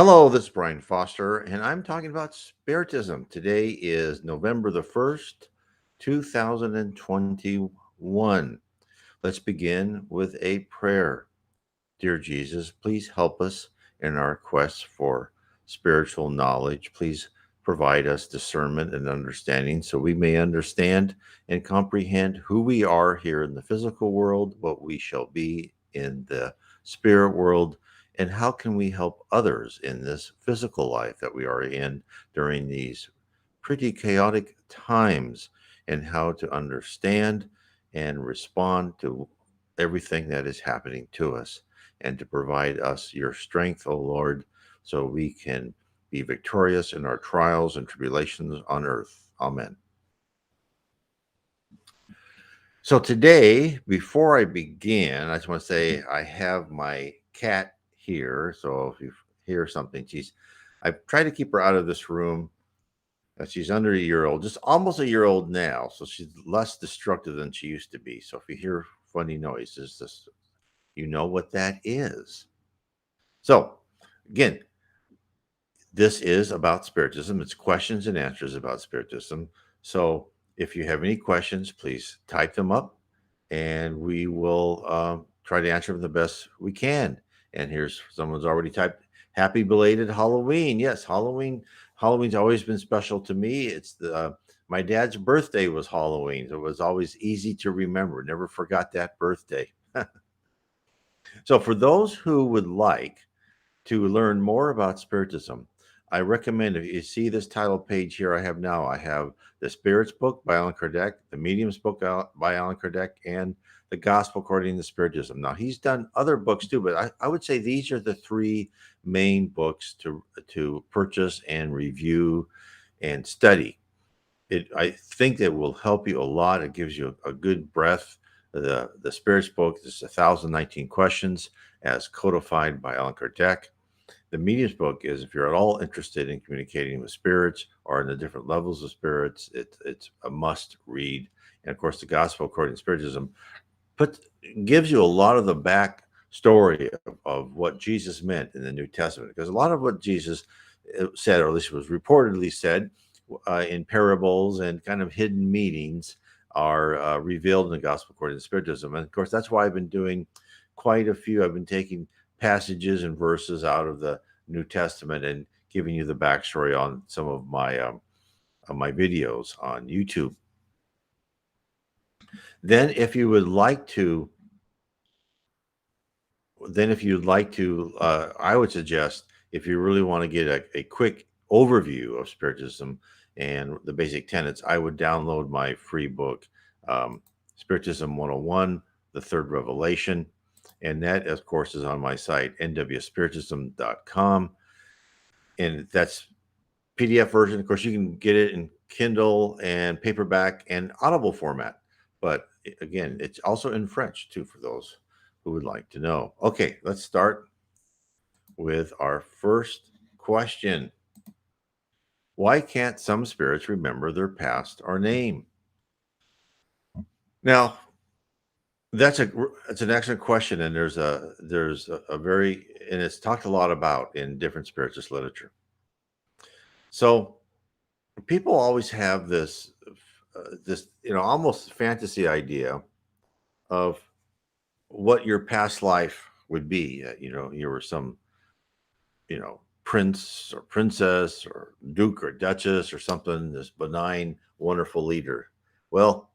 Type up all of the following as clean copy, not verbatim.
Hello, this is Brian Foster, and I'm talking about Spiritism. Today is November the 1st, 2021. Let's begin with a prayer. Dear Jesus, please help us in our quest for spiritual knowledge. Please provide us discernment and understanding so we may understand and comprehend who we are here in the physical world, what we shall be in the spirit world, and how can we help others in this physical life that we are in during these pretty chaotic times, and how to understand and respond to everything that is happening to us, and to provide us your strength, O Lord, so we can be victorious in our trials and tribulations on earth. Amen. So today, before I begin, I just want to say I have my cat here. So if you hear something, I've tried to keep her out of this room. She's under a year old, just almost a year old now. So she's less destructive than she used to be. So if you hear funny noises, you know what that is. So again, this is about Spiritism. It's questions and answers about Spiritism. So if you have any questions, please type them up and we will try to answer them the best we can. And here's someone's already typed happy belated Halloween. Yes, Halloween's always been special to me. It's the my dad's birthday was Halloween. So it was always easy to remember. Never forgot that birthday. So for those who would like to learn more about Spiritism, I recommend, if you see this title page here I have the Spirits book by Allan Kardec, the Mediums book by Allan Kardec, and the Gospel According to Spiritism. Now, he's done other books too, but I would say these are the three main books to purchase and review and study. I think that will help you a lot. It gives you a good breath. The Spirits book is 1,019 questions as codified by Allan Kardec. The Medium's book is, if you're at all interested in communicating with spirits or in the different levels of spirits, it's a must read. And of course, the Gospel According to Spiritism gives you a lot of the back story of what Jesus meant in the New Testament, because a lot of what Jesus said, or at least was reportedly said, in parables and kind of hidden meanings, are revealed in the Gospel According to Spiritism. And of course, that's why I've been doing quite a few. I've been taking passages and verses out of the New Testament and giving you the backstory on some of my videos on YouTube. Then, if you would like to, I would suggest, if you really want to get a quick overview of Spiritism and the basic tenets, I would download my free book, Spiritism 101, The Third Revelation. And that, of course, is on my site, nwspiritism.com. And that's PDF version. Of course, you can get it in Kindle and paperback and Audible format. But again, it's also in French, too, for those who would like to know. Okay, let's start with our first question. Why can't some spirits remember their past or name? Now, that's an excellent question, and there's a very, and it's talked a lot about in different spiritist literature. So people always have this almost fantasy idea of what your past life would be. You were some prince or princess or duke or duchess or something, this benign, wonderful leader. Well,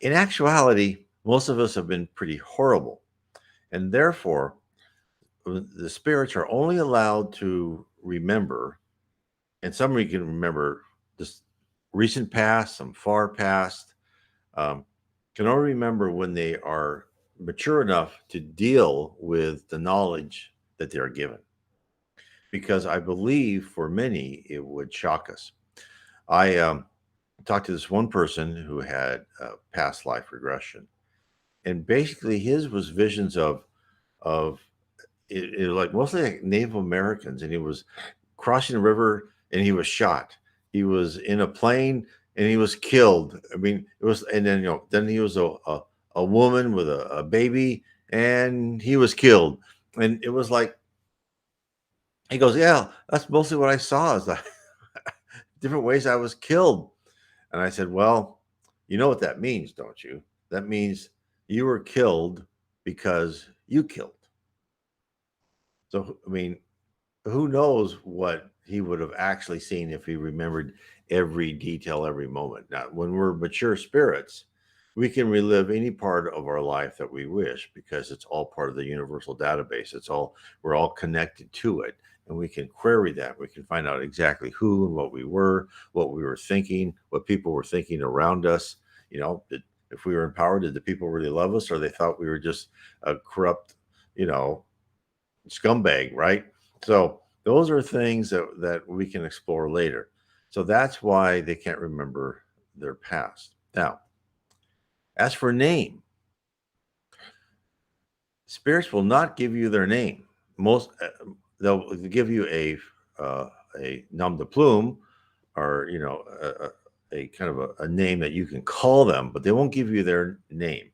in actuality, most of us have been pretty horrible. And therefore, the spirits are only allowed to remember, and some we can remember this recent past, some far past, can only remember when they are mature enough to deal with the knowledge that they are given. Because I believe for many, it would shock us. I talked to this one person who had past life regression, and basically his was visions of it like mostly like Native Americans, and he was crossing a river and he was shot. He was in a plane and he was killed. I mean, it was, and then then he was a woman with a baby and he was killed, and it was like He goes, yeah, that's mostly what I saw is that different ways I was killed. And I said, well, you know what that means, don't you? That means you were killed because you killed. So, I mean, who knows what he would have actually seen if he remembered every detail, every moment. Now, when we're mature spirits, we can relive any part of our life that we wish because it's all part of the universal database. We're all connected to it, and we can query that. We can find out exactly who and what we were thinking, what people were thinking around us. You know, if we were in power, did the people really love us, or they thought we were just a corrupt, you know, scumbag, right? So those are things that we can explore later. So that's why they can't remember their past. Now, as for name, spirits will not give you their name. Most they'll give you a nom de plume, or a kind of a name that you can call them, but they won't give you their name.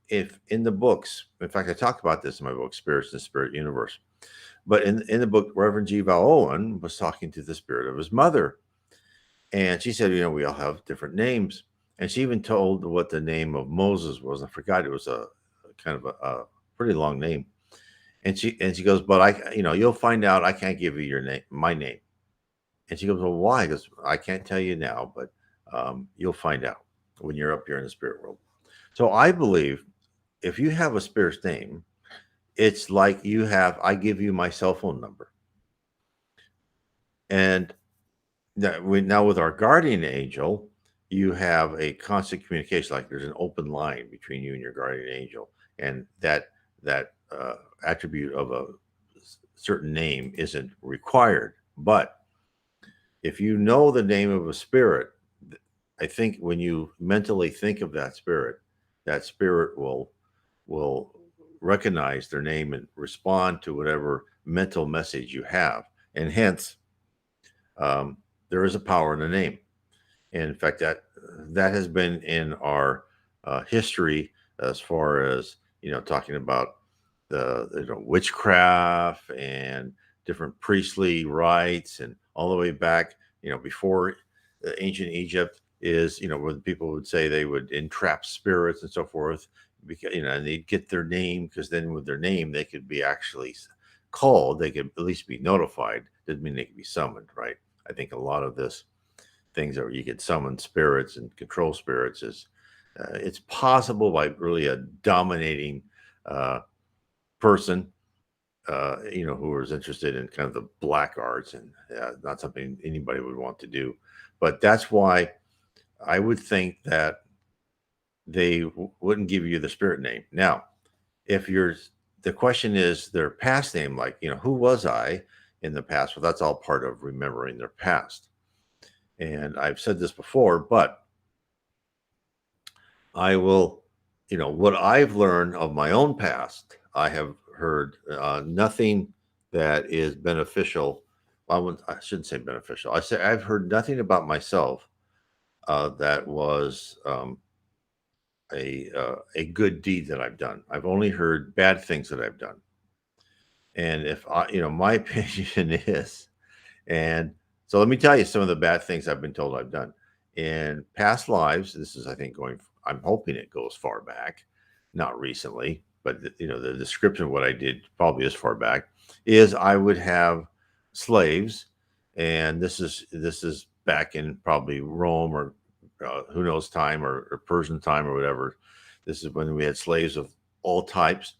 If in the books, in fact, I talked about this in my book, Spirits in the Spirit Universe. But in the book, Reverend G. Val Owen was talking to the spirit of his mother. And she said, we all have different names. And she even told what the name of Moses was. I forgot, it was a kind of a pretty long name. And she goes, but you'll find out I can't give you your name, my name. And she goes, well, why? Because I can't tell you now, but you'll find out when you're up here in the spirit world. So I believe if you have a spirit's name, it's like I give you my cell phone number. And now with our guardian angel, you have a constant communication. Like there's an open line between you and your guardian angel, and that attribute of a certain name isn't required. But if you know the name of a spirit, I think when you mentally think of that spirit will recognize their name and respond to whatever mental message you have, and hence there is a power in the name. And in fact, that has been in our history as far as talking about the witchcraft and different priestly rites, and all the way back before ancient Egypt is when people would say they would entrap spirits and so forth, because and they'd get their name, because then with their name they could be actually called, they could at least be notified. Doesn't mean they could be summoned, right? I think a lot of this things that you could summon spirits and control spirits is it's possible by really a dominating uh, person, who is interested in kind of the black arts, and not something anybody would want to do. But that's why I would think that they wouldn't give you the spirit name. Now, if the question is their past name, like who was I in the past? Well, that's all part of remembering their past. And I've said this before, but I will, what I've learned of my own past, I have heard nothing that is beneficial. I shouldn't say beneficial. I've heard nothing about myself that was a good deed that I've done. I've only heard bad things that I've done. And if my opinion is, and so let me tell you some of the bad things I've been told I've done in past lives. This is, I think, I'm hoping it goes far back, not recently, but the description of what I did probably as far back is I would have slaves, and this is back in probably Rome, or who knows time, or Persian time, or whatever. This is when we had slaves of all types.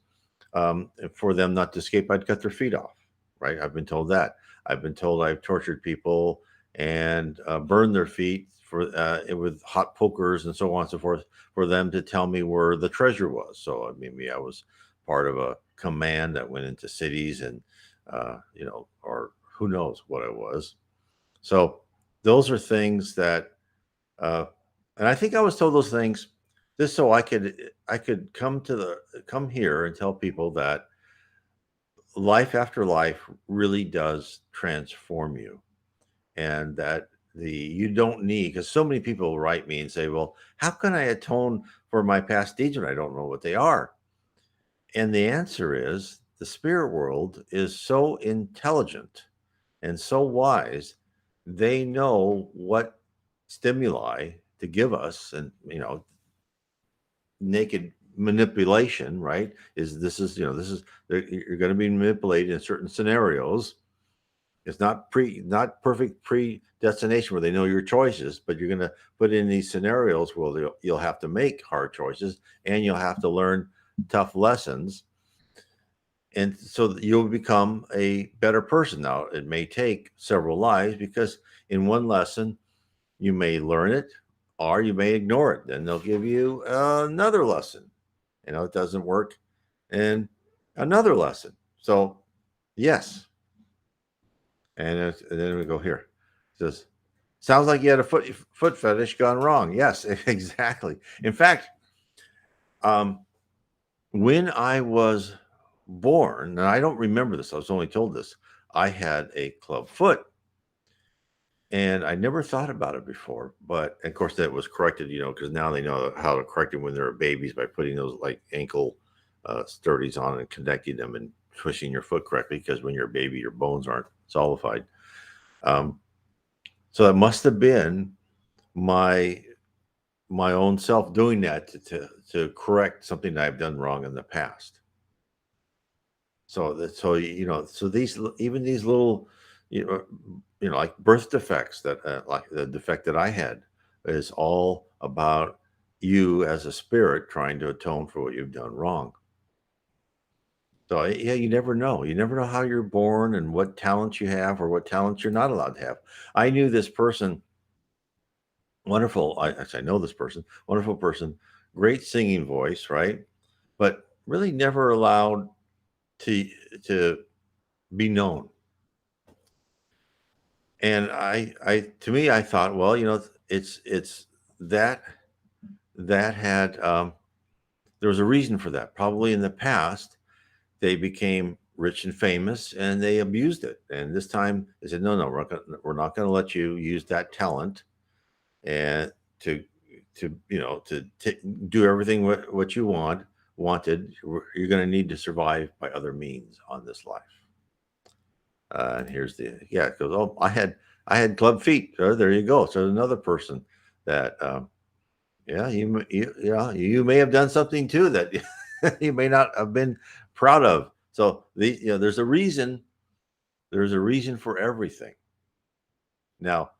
For them not to escape, I'd cut their feet off. Right? I've been told that. I've been told I've tortured people and burned their feet with hot pokers and so on and so forth, for them to tell me where the treasure was. So maybe I was part of a command that went into cities, and or who knows what I was. So those are things that, uh, and I think I was told those things just so I could come here and tell people that life after life really does transform you, and that you don't need, because so many people write me and say, well, how can I atone for my past deeds when I don't know what they are? And the answer is the spirit world is so intelligent and so wise, they know what stimuli to give us, and naked manipulation, right? You're going to be manipulated in certain scenarios. It's not perfect predestination where they know your choices, but you're going to put in these scenarios where you'll have to make hard choices, and you'll have to learn tough lessons, and so you'll become a better person. Now, it may take several lives, because in one lesson you may learn it, or you may ignore it. Then they'll give you another lesson. It doesn't work, and another lesson. So, yes. And then we go here. It says, sounds like you had a foot fetish gone wrong. Yes, exactly. In fact, um, when I was born, and I don't remember this, I was only told this, I had a club foot. And I never thought about it before, but of course that was corrected, because now they know how to correct it when they're babies by putting those like ankle sturdies on and connecting them and twisting your foot correctly. Because when you're a baby, your bones aren't solidified. Um, so that must have been my my own self doing that to correct something that I've done wrong in the past. So these, even these little, like birth defects, that like the defect that I had, is all about you as a spirit trying to atone for what you've done wrong. So yeah, you never know. You never know how you're born and what talents you have or what talents you're not allowed to have. I knew this person, wonderful. I know this person, wonderful person, great singing voice, right? But really never allowed to to be known. And to me, I thought, well, it's that had there was a reason for that. Probably in the past, they became rich and famous, and they abused it. And this time, they said, no, we're not going to let you use that talent and to do everything what you wanted. You're going to need to survive by other means on this life. And here's it goes, oh, I had club feet. Oh, there you go. So another person that yeah, you may have done something too that you may not have been proud of. So there's a reason. There's a reason for everything. Now,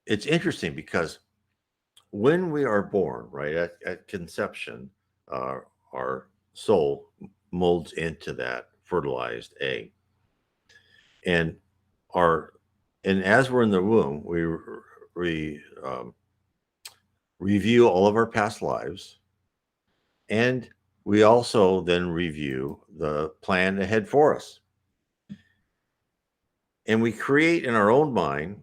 it's interesting because when we are born, right, at conception, our soul molds into that fertilized egg, and our and as we're in the womb, we review all of our past lives, and we also then review the plan ahead for us. And we create in our own mind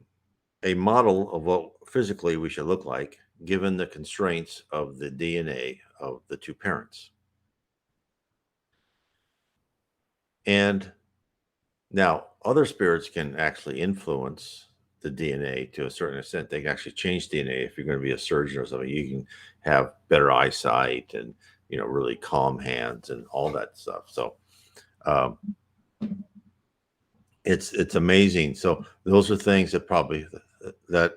a model of what physically we should look like, given the constraints of the DNA of the two parents. And now, other spirits can actually influence the DNA to a certain extent. They can actually change DNA. If you're going to be a surgeon or something, you can have better eyesight and really calm hands and all that stuff. So um, it's amazing. So those are things that probably that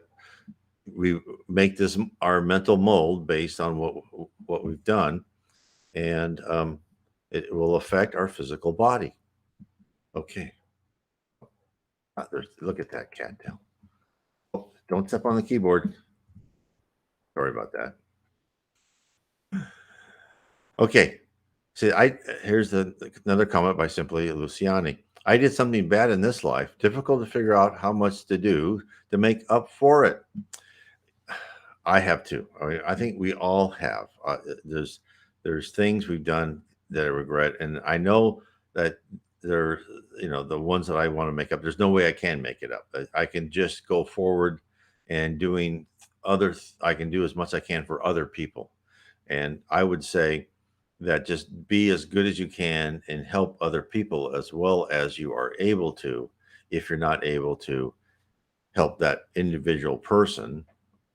we make this our mental mold based on what we've done, and it will affect our physical body. Okay, look at that cattail. Oh, don't step on the keyboard. Sorry about that. Okay. See, here's another comment by Simply Luciani. I did something bad in this life. Difficult to figure out how much to do to make up for it. I have too. I mean, I think we all have. There's things we've done that I regret, and I know that there, the ones that I want to make up. There's no way I can make it up. I can just go forward and doing I can do as much as I can for other people, and I would say that just be as good as you can and help other people as well as you are able to. If you're not able to help that individual person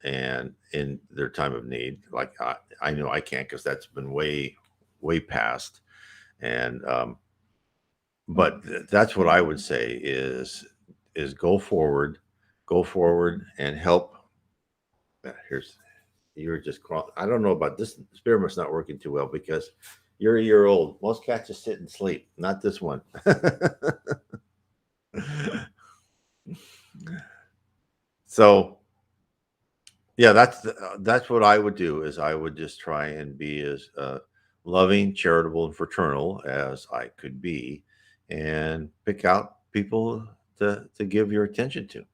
and in their time of need, like I know I can't, because that's been way past. And but that's what I would say is is go forward, and help. Here's you're just I don't know about this experiment's not working too well because you're a year old. Most cats just sit and sleep, not this one. So yeah, that's what I would do is I would just try and be as loving, charitable, and fraternal as I could be, and pick out people to give your attention to.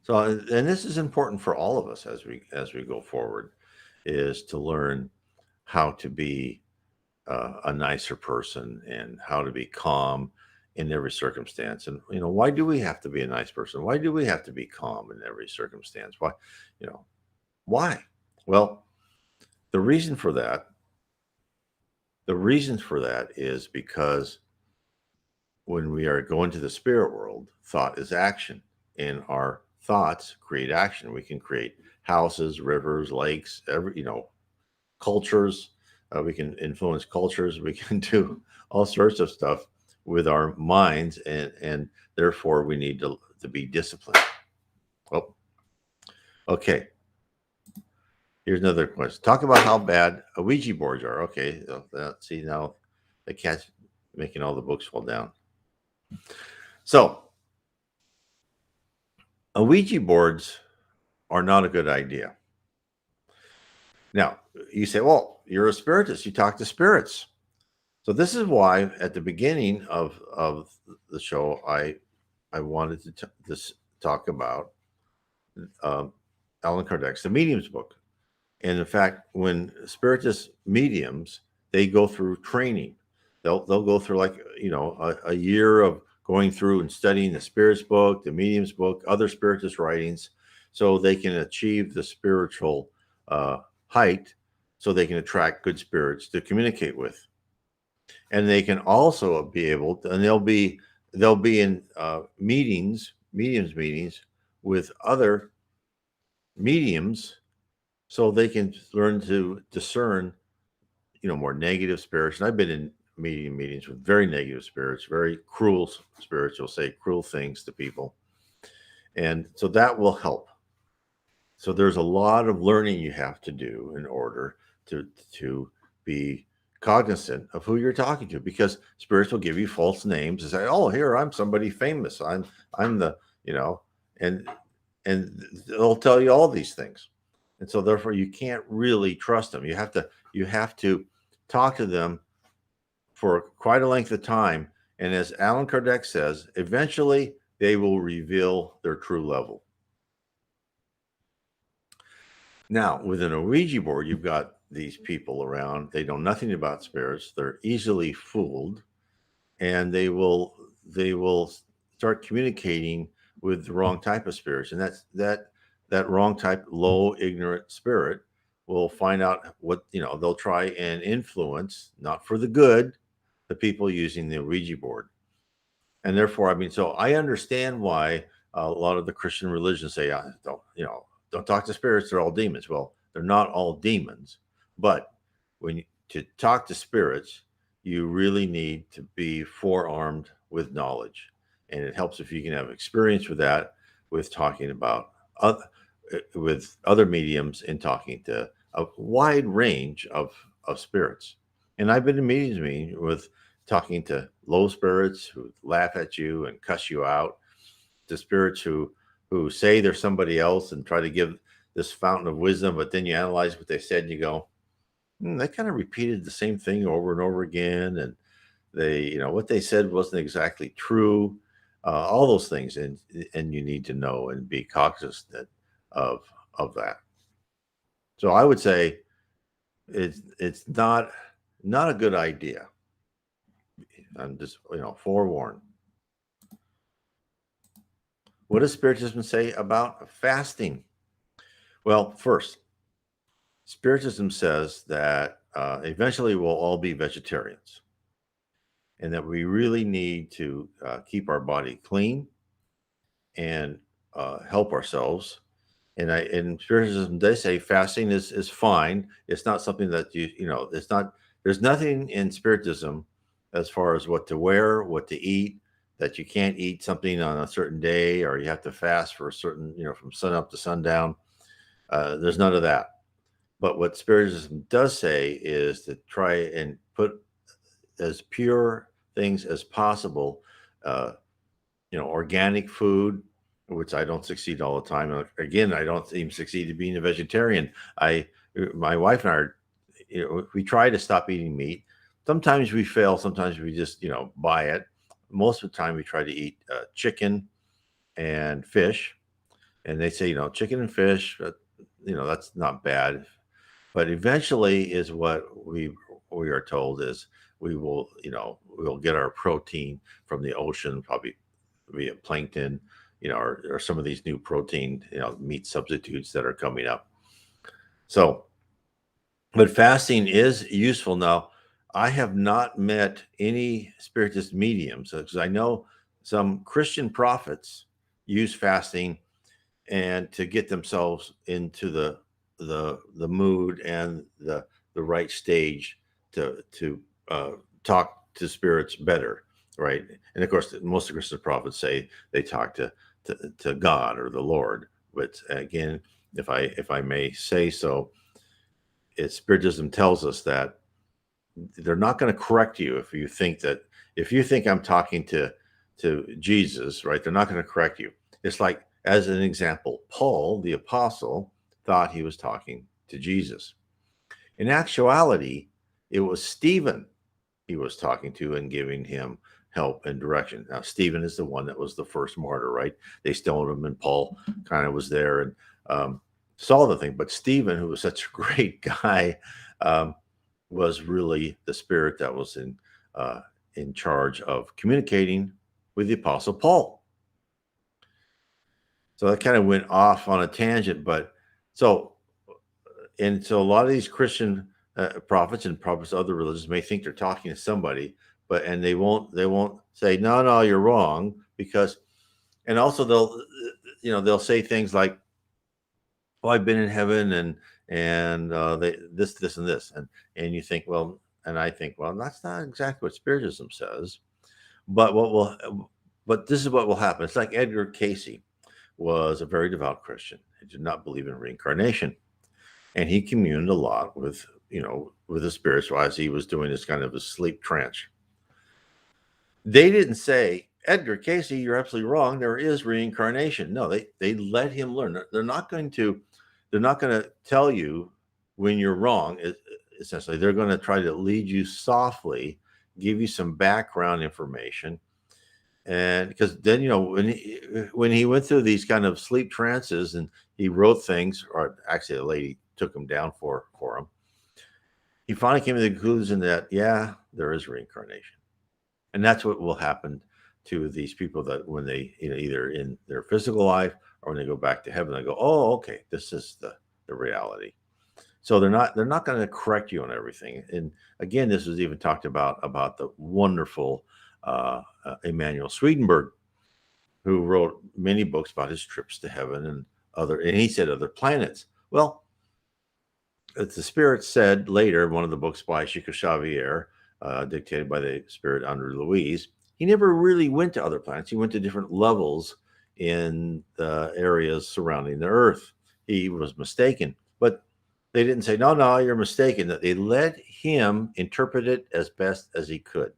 So, and this is important for all of us as we go forward, is to learn how to be a nicer person and how to be calm in every circumstance. And why do we have to be a nice person? Why do we have to be calm in every circumstance? Why, you know, why? Well, the reason for that, the reason for that is because when we are going to the spirit world, thought is action, and our thoughts create action. We can create houses, rivers, lakes, cultures. We can influence cultures. We can do all sorts of stuff with our minds, and therefore we need to be disciplined. Oh, okay. Here's another question. Talk about how bad Ouija boards are. Okay, see now the cat's making all the books fall down. So Ouija boards are not a good idea. Now you say, well, you're a spiritist. You talk to spirits. So this is why at the beginning of the show, I wanted to talk about um, Allan Kardec's The Medium's book. And in fact, when spiritist mediums, they go through training. They'll go through like a year of going through and studying the spirit's book, the medium's book, other spiritist writings, so they can achieve the spiritual height, so they can attract good spirits to communicate with. And they can also be able to, and they'll be in mediums meetings with other mediums, so they can learn to discern more negative spirits. And I've been in meetings with very negative spirits, very cruel spirits, will say cruel things to people, and so that will help. So there's a lot of learning you have to do in order to be cognizant of who you're talking to, because spirits will give you false names and say, oh, here, I'm somebody famous, I'm the and they'll tell you all these things. And so therefore you can't really trust them. You have to talk to them for quite a length of time, and as Allan Kardec says, eventually they will reveal their true level. Now, with an Ouija board, you've got these people around. They know nothing about spirits. They're easily fooled, and they will start communicating with the wrong type of spirits, and that wrong type, low, ignorant spirit will find out what they'll try and influence, not for the good, the people using the Ouija board. And therefore, I mean, so I understand why a lot of the Christian religions say, don't talk to spirits, they're all demons. Well, they're not all demons, but to talk to spirits, you really need to be forearmed with knowledge, and it helps if you can have experience with that, with talking about with other mediums and talking to a wide range of spirits. And I've been in meetings with talking to low spirits who laugh at you and cuss you out, to spirits who say they're somebody else and try to give this fountain of wisdom, but then you analyze what they said and you go, they kind of repeated the same thing over and over again, and they, what they said wasn't exactly true. All those things, and you need to know and be cognizant of that. So I would say it's not a good idea. I'm just forewarned. What does Spiritism say about fasting? Well, first, Spiritism says that eventually we'll all be vegetarians, and that we really need to keep our body clean and help ourselves. And in Spiritism, they say fasting is fine. It's not something that it's not. There's nothing in Spiritism as far as what to wear, what to eat, that you can't eat something on a certain day, or you have to fast for a certain, from sun up to sundown. There's none of that. But what Spiritism does say is to try and put as pure things as possible. Uh, organic food, which I don't succeed all the time. Again, I don't even succeed at being a vegetarian. My wife and I are, we try to stop eating meat. Sometimes we fail. Sometimes we just, buy it. Most of the time, we try to eat chicken and fish. And they say, chicken and fish, that's not bad. But eventually, is what we are told is we'll get our protein from the ocean, probably via plankton, or some of these new protein, meat substitutes that are coming up. So, but fasting is useful. Now, I have not met any spiritist mediums, because I know some Christian prophets use fasting and to get themselves into the mood and the right stage to talk to spirits better, right? And of course, most of the Christian prophets say they talk to God or the Lord. But again, if I may say so, Spiritism tells us that they're not going to correct you if you think I'm talking to Jesus, right? They're not going to correct you. It's like, as an example, Paul, the apostle, thought he was talking to Jesus. In actuality, it was Stephen he was talking to and giving him help and direction. Now, Stephen is the one that was the first martyr, right? They stoned him, and Paul kind of was there and saw the thing. But Stephen, who was such a great guy, was really the spirit that was in charge of communicating with the apostle Paul. So that kind of went off on a tangent, but so a lot of these Christian prophets and prophets of other religions may think they're talking to somebody, and they won't say no, you're wrong, because, and also they'll say things like, oh, I've been in heaven and they this and this, and you think, well, and I think, well, that's not exactly what Spiritism says, but this is what will happen. It's like Edgar Cayce was a very devout Christian. He did not believe in reincarnation, and he communed a lot with the spirits as he was doing this kind of a sleep trance. They didn't say, Edgar Cayce, you're absolutely wrong, there is reincarnation. No, they let him learn. They're not going to tell you when you're wrong. Essentially, they're going to try to lead you softly, give you some background information. And because then, when he went through these kind of sleep trances and he wrote things, or actually a lady took him down for him, he finally came to the conclusion that, yeah, there is reincarnation. And that's what will happen to these people, that when they, either in their physical life or when they go back to heaven, they go, oh, okay, this is the reality. So they're not going to correct you on everything. And again, this was even talked about the wonderful Emanuel Swedenborg, who wrote many books about his trips to heaven and he said other planets. Well, as the spirit said later in one of the books by Chico Xavier, dictated by the spirit Andre Louise, he never really went to other planets. He went to different levels in the areas surrounding the Earth. He was mistaken, but they didn't say, no, you're mistaken. That they let him interpret it as best as he could.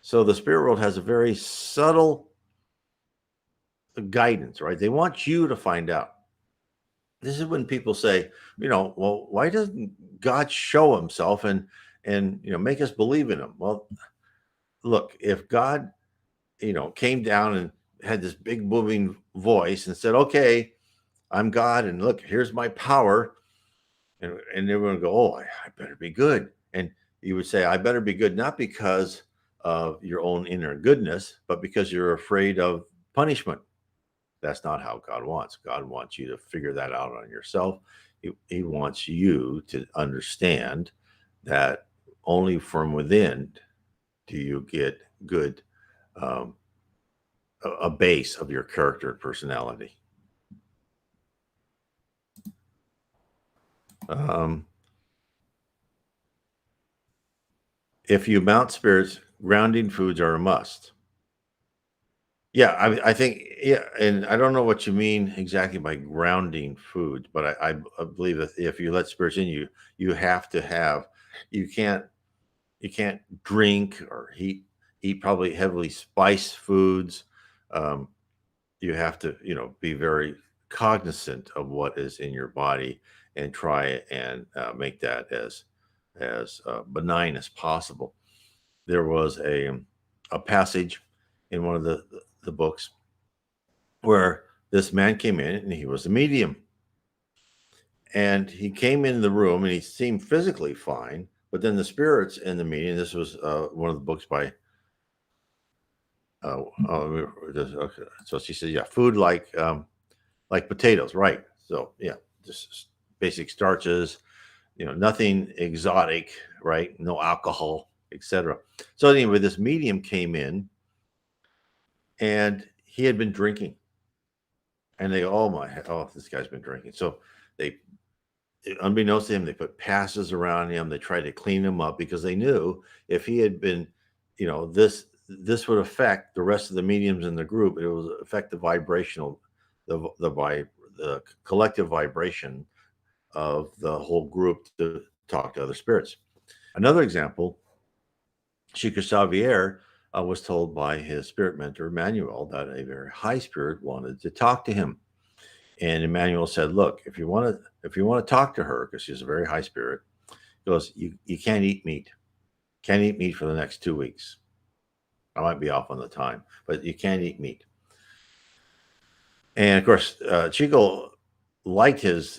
So the spirit world has a very subtle guidance, right? They want you to find out. This is when people say, well, why doesn't God show himself and make us believe in him? Well, look, if God, came down and had this big booming voice and said, okay, I'm God, and look, here's my power, and everyone would go, oh, I better be good. And you would say, I better be good, not because of your own inner goodness, but because you're afraid of punishment. That's not how God wants. God wants you to figure that out on yourself. He wants you to understand that only from within do you get good, a base of your character and personality. If you mount spirits, grounding foods are a must. Yeah, I think, yeah, and I don't know what you mean exactly by grounding food, but I believe that if you let spirits in you, you have to have, you can't you can't drink or eat probably heavily spiced foods. Um, you have to, be very cognizant of what is in your body and try and make that as benign as possible. There was a passage in one of the books where this man came in and he was a medium, and he came in the room and he seemed physically fine, but then the spirits in the meeting, this was one of the books by okay. So she said, yeah, food like potatoes, right? So yeah, just basic starches, nothing exotic, right? No alcohol, etc. So anyway, this medium came in and he had been drinking, and they go, oh, this guy's been drinking. So they, unbeknownst to him, they put passes around him. They tried to clean him up because they knew if he had been, this would affect the rest of the mediums in the group. It would affect the vibrational, the collective vibration of the whole group to talk to other spirits. Another example, Chico Xavier was told by his spirit mentor Emmanuel that a very high spirit wanted to talk to him, and Emmanuel said, "Look, if you want to talk to her, because she's a very high spirit, he goes, you can't eat meat. Can't eat meat for the next 2 weeks. I might be off on the time, but you can't eat meat." And of course, Chico liked his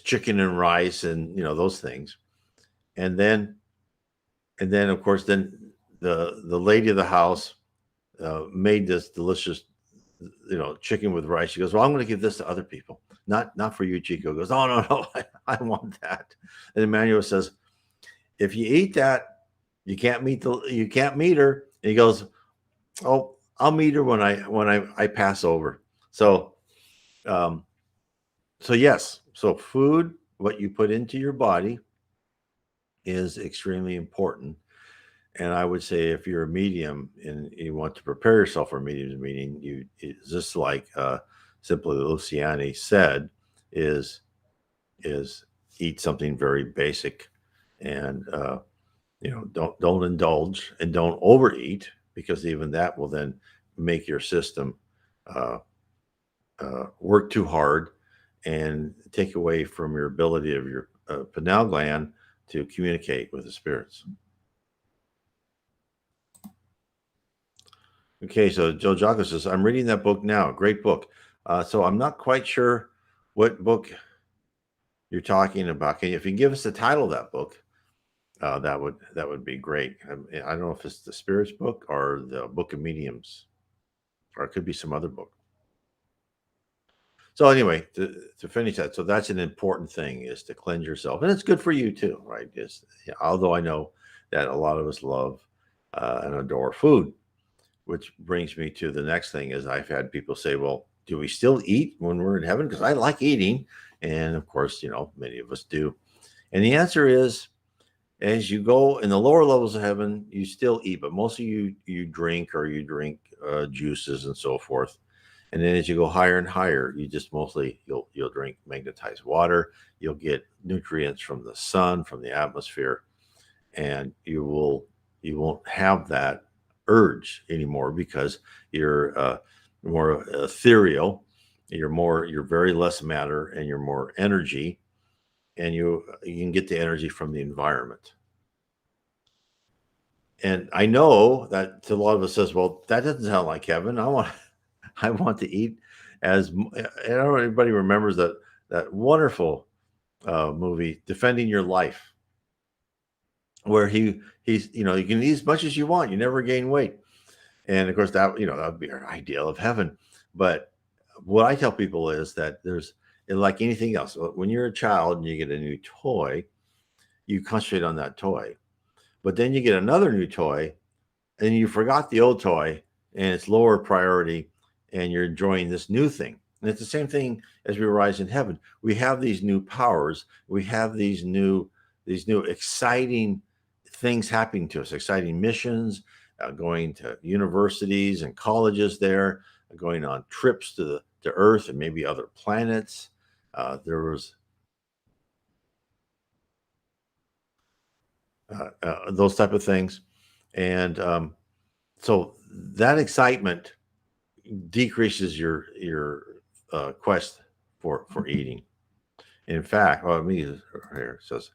chicken and rice and those things. And then of course the lady of the house made this delicious chicken with rice. She goes, "Well, I'm going to give this to other people, not for you." Chico goes, "Oh, no, no, I want that." And Emmanuel says, "If you eat that, you can't meet her." And he goes, "Oh, I'll meet her when I pass over." So um, so yes, so food, what you put into your body, is extremely important. And I would say if you're a medium and you want to prepare yourself for a medium's meeting, it's just like simply Luciani said, is is eat something very basic, and don't indulge and don't overeat, because even that will then make your system uh, work too hard and take away from your ability of your pineal gland to communicate with the spirits. Okay, so Joe Jocko says, "I'm reading that book now. Great book." So I'm not quite sure what book you're talking about. If you can give us the title of that book, that would be great. I don't know if it's the Spirits book or the Book of Mediums, or it could be some other book. So anyway, to finish that, so that's an important thing, is to cleanse yourself, and it's good for you too, right? Although I know that a lot of us love and adore food, which brings me to the next thing. Is I've had people say, "Well, do we still eat when we're in heaven?" Because I like eating, and of course, many of us do. And the answer is, as you go in the lower levels of heaven, you still eat, but most of you drink, or you drink juices and so forth. And then as you go higher and higher, you just mostly you'll drink magnetized water. You'll get nutrients from the sun, from the atmosphere, and you won't have that urge anymore, because you're more ethereal. You're very less matter, and you're more energy, and you can get the energy from the environment. And I know that to a lot of us says, "Well, that doesn't sound like heaven. I want to eat as." I don't know if anybody remembers that wonderful movie, Defending Your Life, where he's you can eat as much as you want. You never gain weight. And of course, that would be our ideal of heaven. But what I tell people is that like anything else, when you're a child and you get a new toy, you concentrate on that toy. But then you get another new toy, and you forgot the old toy, and it's lower priority, and you're enjoying this new thing. And it's the same thing as we rise in heaven. We have these new powers. We have these new exciting things happening to us, exciting missions, going to universities and colleges there, going on trips to Earth and maybe other planets. There was those type of things, and so that excitement decreases your quest for eating. In fact, well, me here it says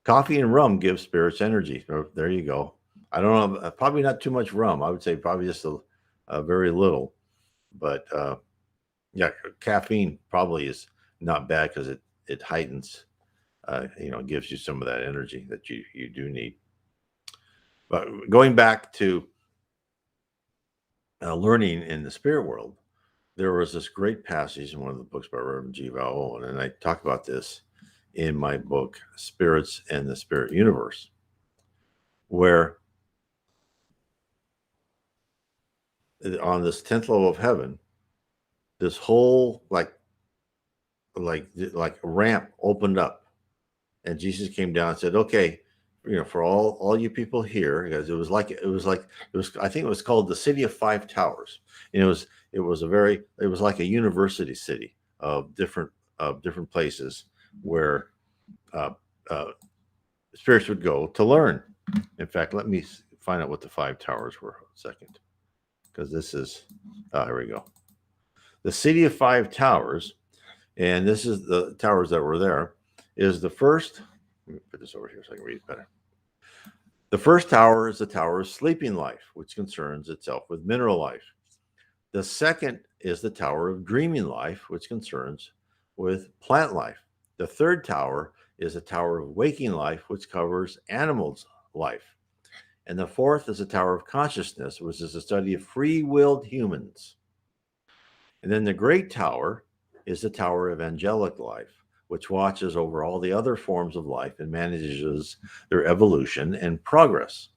coffee and rum give spirits energy. There you go. I don't know, probably not too much rum. I would say probably just a very little, but yeah, caffeine probably is not bad because it heightens, gives you some of that energy that you do need. But going back to learning in the spirit world, there was this great passage in one of the books by Reverend G. Val Owen, and I talk about this in my book, Spirits and the Spirit Universe, where on this 10th level of heaven, this whole like ramp opened up, and Jesus came down and said, "Okay, for all you people here," because it was I think it was called the City of Five Towers, and it was like a university city of different places where uh, uh, spirits would go to learn. In fact, let me find out what the five towers were. A second, because this is here we go. The City of Five Towers, and this is the towers that were there. Is the first. Let me put this over here so I can read it better. The first tower is the tower of sleeping life, which concerns itself with mineral life. The second is the tower of dreaming life, which concerns with plant life. The third tower is a tower of waking life, which covers animals' life. And the fourth is a tower of consciousness, which is the study of free-willed humans. And then the great tower is the tower of angelic life, which watches over all the other forms of life and manages their evolution and progress.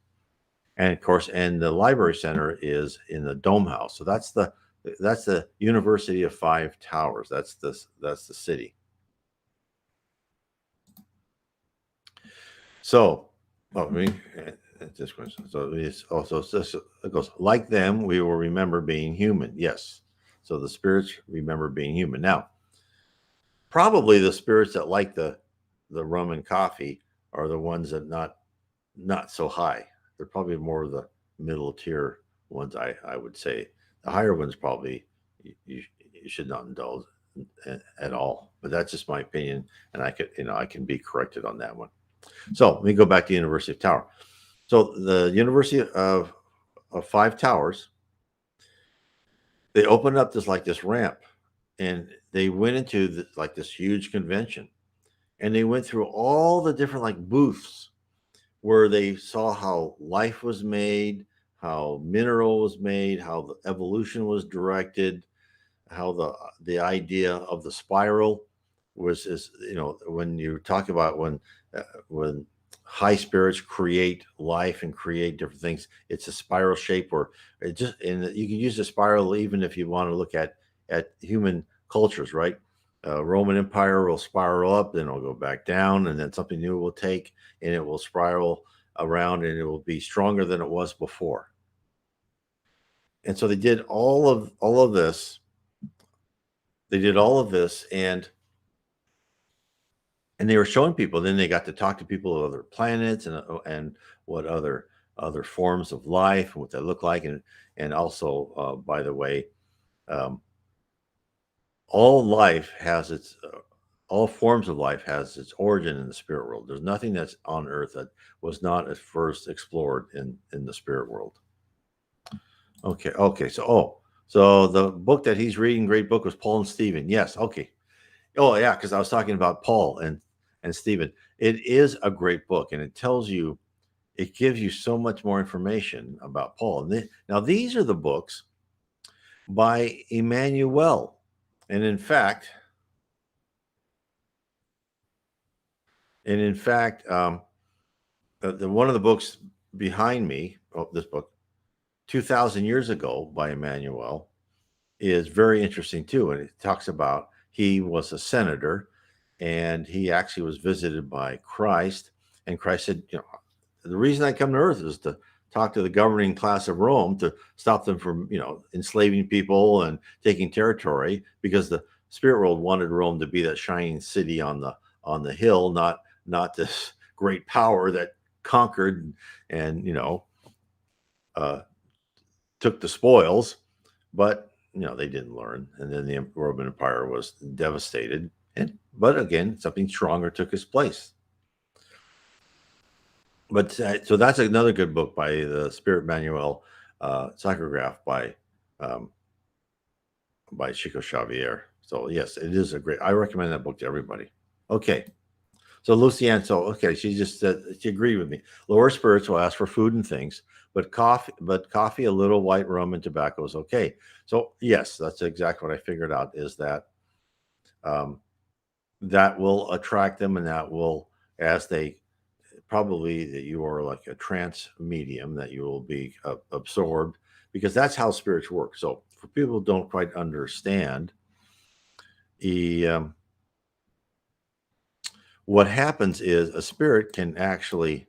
And of course, and the library center is in the Dome House. So that's the University of Five Towers. That's the city. So, this question. So it's also it goes like them. We will remember being human. Yes. So the spirits remember being human. Now, probably the spirits that like the rum and coffee are the ones that not so high. They're probably more of the middle tier ones. I would say the higher ones probably you should not indulge at all. But that's just my opinion, and I can be corrected on that one. So let me go back to University of Tower. So the University of Five Towers, they opened up this ramp, and they went into this huge convention, and they went through all the different booths where they saw how life was made, how mineral was made, how the evolution was directed, how the idea of the spiral is when you talk about when high spirits create life and create different things, it's a spiral shape, or it just and you can use a spiral even if you want to look at human cultures, right? Roman Empire will spiral up, then it'll go back down, and then something new will take, and it will spiral around, and it will be stronger than it was before. And so they did all of this. They did all of this, and they were showing people. Then they got to talk to people of other planets and what other forms of life and what they look like, and also, by the way, um, all life has its all forms of life has its origin in the spirit world. There's nothing that's on earth that was not at first explored in the spirit world. Okay. So the book that he's reading, great book, was Paul and Stephen. Yes. Okay. Oh yeah, because I was talking about Paul and Stephen. It is a great book, and it gives you so much more information about Paul. Now these are the books by Emmanuel, and in fact, one of the books behind me, this book, 2,000 Years Ago by Emmanuel, is very interesting too. And it talks about he was a senator, and he actually was visited by Christ, And Christ said, the reason I come to earth is to talk to the governing class of Rome to stop them from, enslaving people and taking territory, because the spirit world wanted Rome to be that shining city on the hill, not this great power that conquered and took the spoils. But they didn't learn, and then the Roman Empire was devastated. But again, something stronger took its place. But so that's another good book by the Spirit Manual, Psychograph by Chico Xavier. So yes, it is a great. I recommend that book to everybody. Okay, so Lucianne, she just said she agreed with me. Lower spirits will ask for food and things, but coffee, a little white rum, and tobacco is okay. So yes, that's exactly what I figured out. Is that that will attract them, and that will, as they probably, that you are like a trance medium, that you will be absorbed, because that's how spirits work. So for people who don't quite understand, what happens is a spirit can actually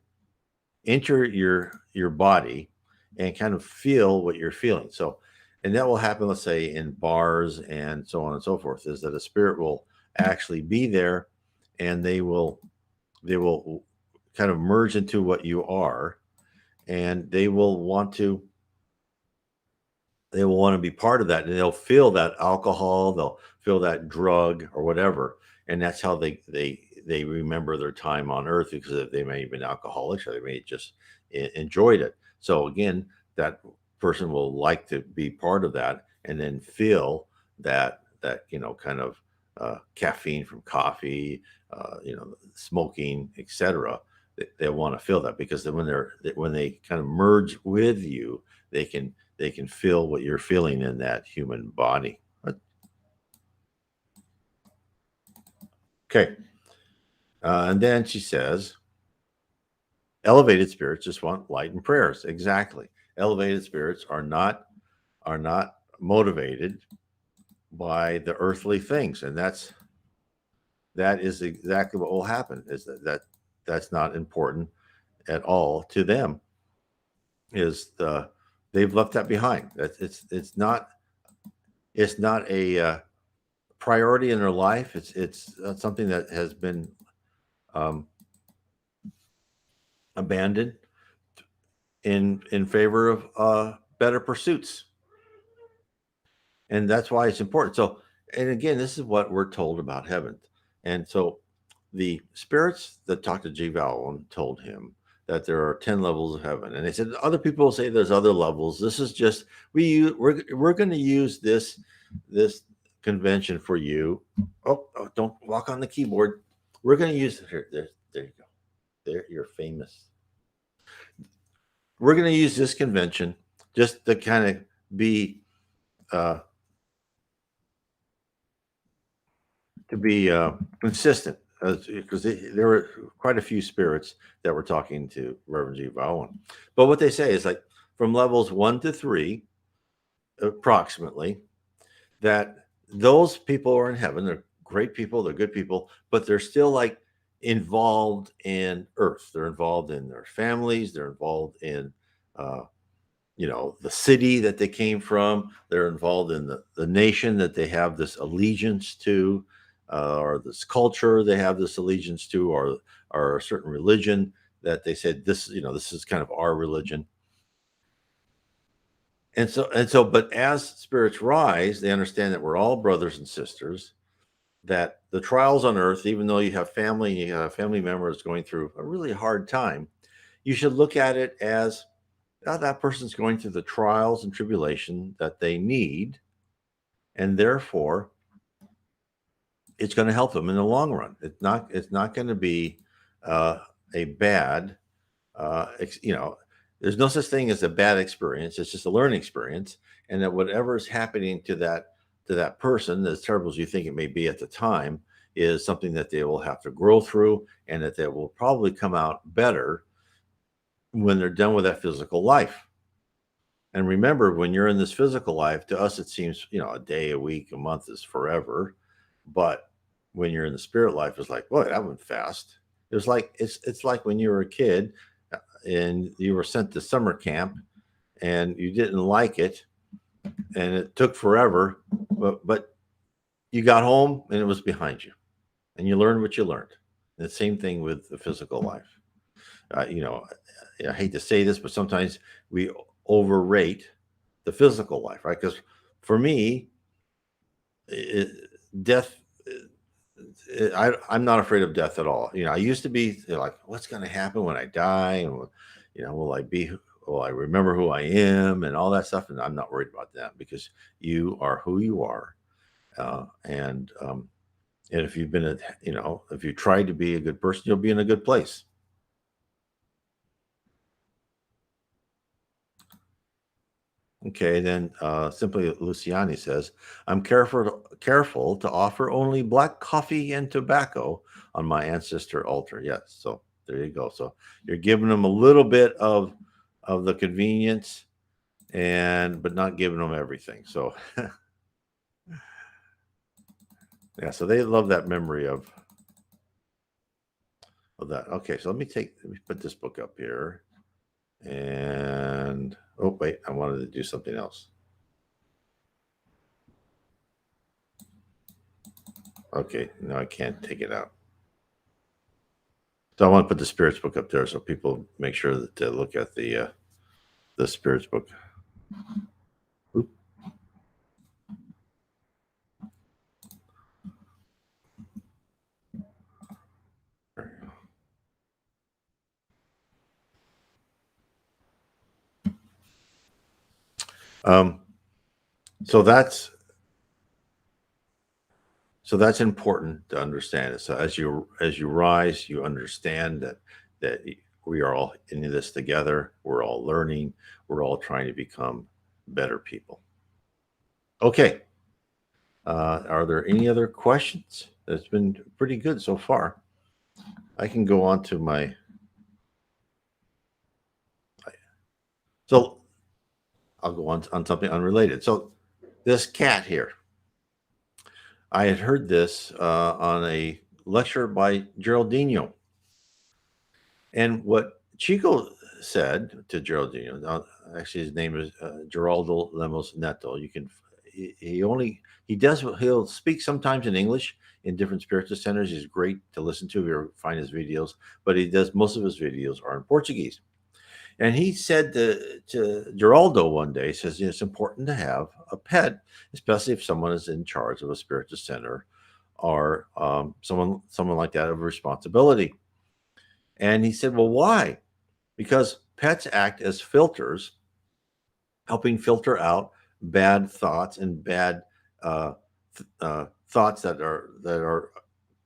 enter your body and kind of feel what you're feeling. So, and that will happen, let's say, in bars and so on and so forth, is that a spirit will actually be there, and they will kind of merge into what you are, and they will want to be part of that, and they'll feel that alcohol, they'll feel that drug or whatever, and that's how they remember their time on earth, because they may have been alcoholics, or they may just enjoyed it. So again, that person will like to be part of that, and then feel that kind of caffeine from coffee, smoking, etc. They want to feel that, because then when they kind of merge with you, they can feel what you're feeling in that human body. Okay. And then she says, elevated spirits just want light and prayers. Exactly. Elevated spirits are not motivated by the earthly things, and that is exactly what will happen. Is that's not important at all to them. Is they've left that behind. It's not a priority in their life. It's something that has been abandoned in favor of better pursuits, and that's why it's important. So, and again, this is what we're told about heaven, and so the spirits that talked to G. Valen told him that there are 10 levels of heaven, and they said other people say there's other levels. This is just we're going to use this convention for you. Oh, don't walk on the keyboard. We're going to use it here. There you go. There, you're famous. We're going to use this convention just to kind of be consistent, because there were quite a few spirits that were talking to Reverend G. Valen. But what they say is, like, from levels 1 to 3, approximately, that those people are in heaven. They're great people, they're good people, but they're still like involved in earth. They're involved in their families, they're involved in the city that they came from, they're involved in the nation that they have this allegiance to, or this culture they have this allegiance to, or a certain religion that they said, this is kind of our religion. And so, but as spirits rise, they understand that we're all brothers and sisters, that the trials on earth, even though you have family members going through a really hard time, you should look at it as, that person's going through the trials and tribulation that they need, and therefore it's going to help them in the long run. It's not going to be a bad, there's no such thing as a bad experience. It's just a learning experience, and that whatever is happening to that person, as terrible as you think it may be at the time, is something that they will have to grow through, and that they will probably come out better when they're done with that physical life. And remember, when you're in this physical life, to us it seems, a day, a week, a month is forever. But when you're in the spirit life, it's like, boy, that went fast. It was like it's like when you were a kid and you were sent to summer camp and you didn't like it and it took forever, but you got home and it was behind you and you learned what you learned. And the same thing with the physical life. You know, I hate to say this, but sometimes we overrate the physical life, right? Because for me, it, death, I'm not afraid of death at all. You know, I used to be like, what's going to happen when I die? And, you know, will I remember who I am and all that stuff? And I'm not worried about that because you are who you are. And if you've been, if you tried to be a good person, you'll be in a good place. Okay, then simply Luciani says, I'm careful to offer only black coffee and tobacco on my ancestor altar. Yes, so there you go. So you're giving them a little bit of the convenience but not giving them everything. So yeah, so they love that memory of that. Okay, so let me put this book up here. And oh wait, I wanted to do something else. Okay, no, I can't take it out. So I want to put the spirits book up there so people make sure that they look at the spirits book. Oop. Um, so that's important to understand. So as you rise, you understand that we are all in this together. We're all learning. We're all trying to become better people. Okay. Are there any other questions? That's been pretty good so far. I can go on to my. So I'll go on something unrelated. So this cat here, I had heard this on a lecture by Geraldino. And what Chico said to Geraldino, actually his name is Geraldo Lemos Neto. You can, he'll speak sometimes in English in different spiritual centers. He's great to listen to if you ever find his videos, but most of his videos are in Portuguese. And he said to Geraldo one day, he says, it's important to have a pet, especially if someone is in charge of a spiritual center or someone like that of responsibility. And he said, well, why? Because pets act as filters, helping filter out bad thoughts and bad thoughts that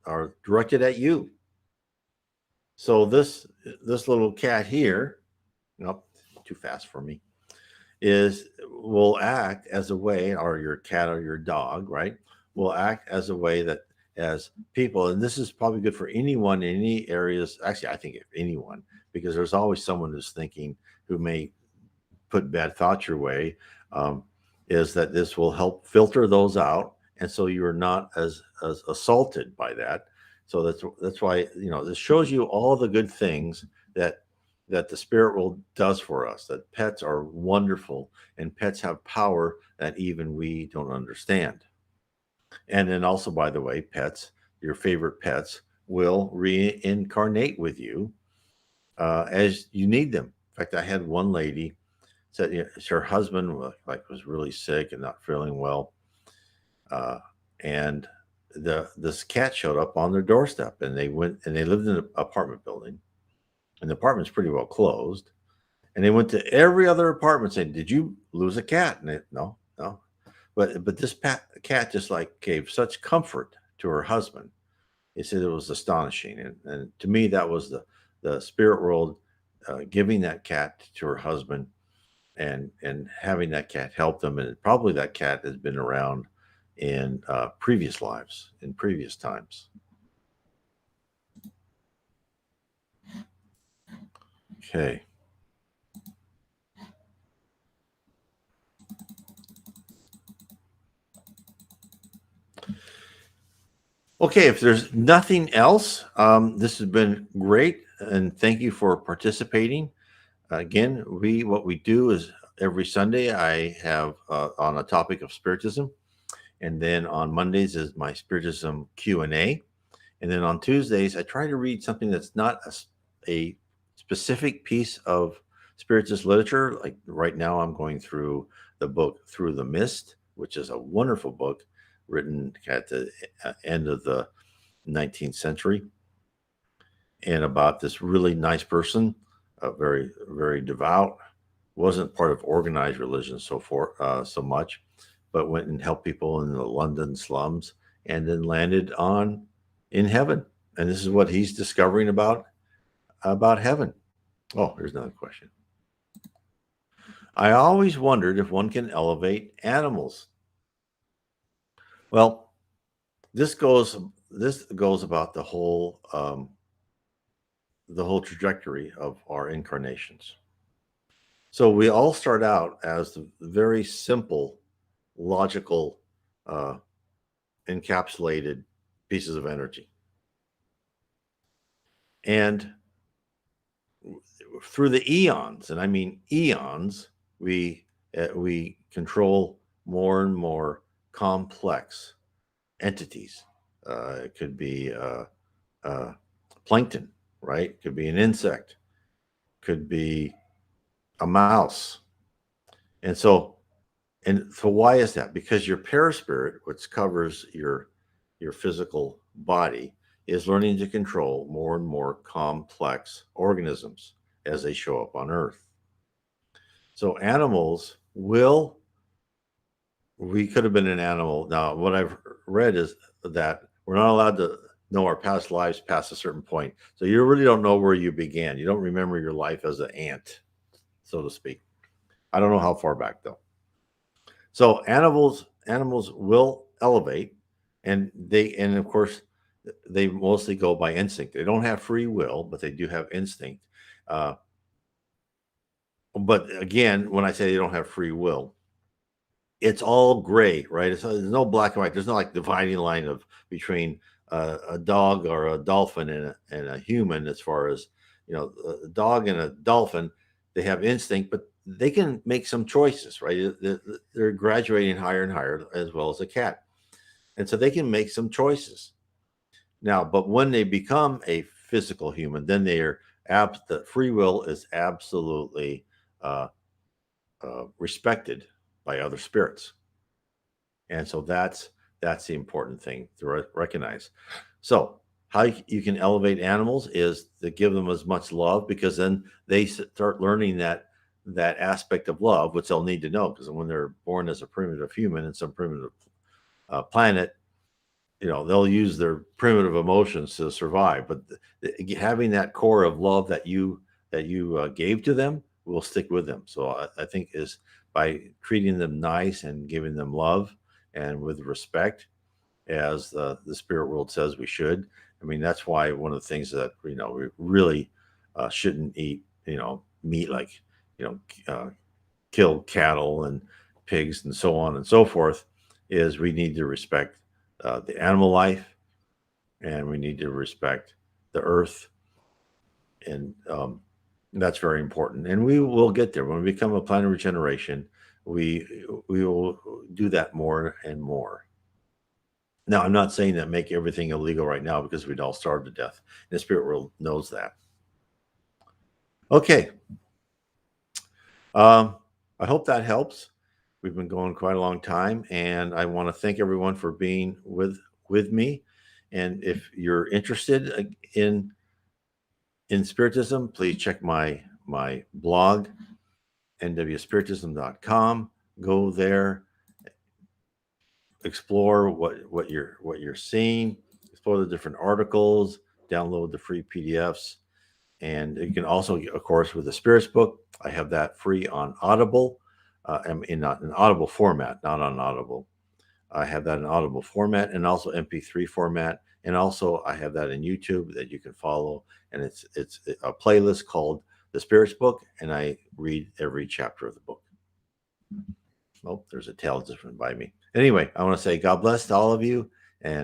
are directed at you. So this little cat here, nope, too fast for me, will act as a way, or your cat or your dog, right? Will act as a way that as people, and this is probably good for anyone in any areas. Actually, I think if anyone, because there's always someone who's thinking who may put bad thoughts your way, um, is that this will help filter those out, and so you're not as assaulted by that. So that's why this shows you all the good things that the spirit world does for us. That pets are wonderful, and pets have power that even we don't understand. And then also, by the way, your favorite pets, will reincarnate with you as you need them. In fact, I had one lady said her husband was really sick and not feeling well, and this cat showed up on their doorstep, and they lived in an apartment building, and the apartment's pretty well closed, and they went to every other apartment saying, "Did you lose a cat?" And no, no, but this cat just like gave such comfort to her husband. He said it was astonishing, and to me that was the spirit world giving that cat to her husband and having that cat help them. And probably that cat has been around in previous lives, in previous times. Okay. Okay, if there's nothing else, this has been great, and thank you for participating. Again, what we do is every Sunday I have on a topic of spiritism, and then on Mondays is my spiritism Q&A, and then on Tuesdays I try to read something that's not a specific piece of spiritist literature. Like right now, I'm going through the book Through the Mist, which is a wonderful book written at the end of the 19th century, and about this really nice person, very very devout, wasn't part of organized religion so much, but went and helped people in the London slums, and then landed on in heaven. And this is what he's discovering about heaven. Oh, here's another question. I always wondered if one can elevate animals. Well, this goes about the whole trajectory of our incarnations. So we all start out as the very simple, logical, uh, encapsulated pieces of energy. And through the eons, and I mean eons, we control more and more complex entities. It could be uh, plankton, right? It could be an insect, could be a mouse. And so why is that? Because your paraspirit, which covers your physical body, is learning to control more and more complex organisms as they show up on Earth. So animals will we could have been an animal. Now, what I've read is that we're not allowed to know our past lives past a certain point. So you really don't know where you began. You don't remember your life as an ant, so to speak. I don't know how far back though. So animals will elevate, and of course they mostly go by instinct. They don't have free will, but they do have instinct. Uh, but again, when I say they don't have free will, it's all gray, right? There's no black and white. There's no like dividing line of between a dog or a dolphin and a human. As far as a dog and a dolphin, they have instinct, but they can make some choices, right? They're graduating higher and higher, as well as a cat, and so they can make some choices now. But when they become a physical human, then they are the free will is absolutely uh, respected by other spirits. And so that's the important thing to recognize. So how you can elevate animals is to give them as much love, because then they start learning that aspect of love, which they'll need to know, because when they're born as a primitive human in some primitive planet, they'll use their primitive emotions to survive. But having that core of love that you gave to them will stick with them. So I think is by treating them nice and giving them love and with respect, as the spirit world says we should. I mean, that's why one of the things that we really shouldn't eat meat, like you kill cattle and pigs and so on and so forth, is we need to respect the animal life, and we need to respect the earth, and that's very important. And we will get there when we become a planet regeneration. We will do that more and more. Now, I'm not saying that make everything illegal right now, because we'd all starve to death. The spirit world knows that. Okay. Um, I hope that helps. We've been going quite a long time, and I want to thank everyone for being with me. And if you're interested in spiritism, please check my blog, nwspiritism.com. Go there, explore what you're seeing, explore the different articles, download the free PDFs, and you can also, of course, with the spirits book, I have that free on Audible, in an Audible format, not on Audible. I have that in Audible format, and also MP3 format, and also I have that in YouTube that you can follow, and it's a playlist called the Spirits Book, and I read every chapter of the book. Oh, there's a tail just went by me. Anyway, I want to say God bless to all of you.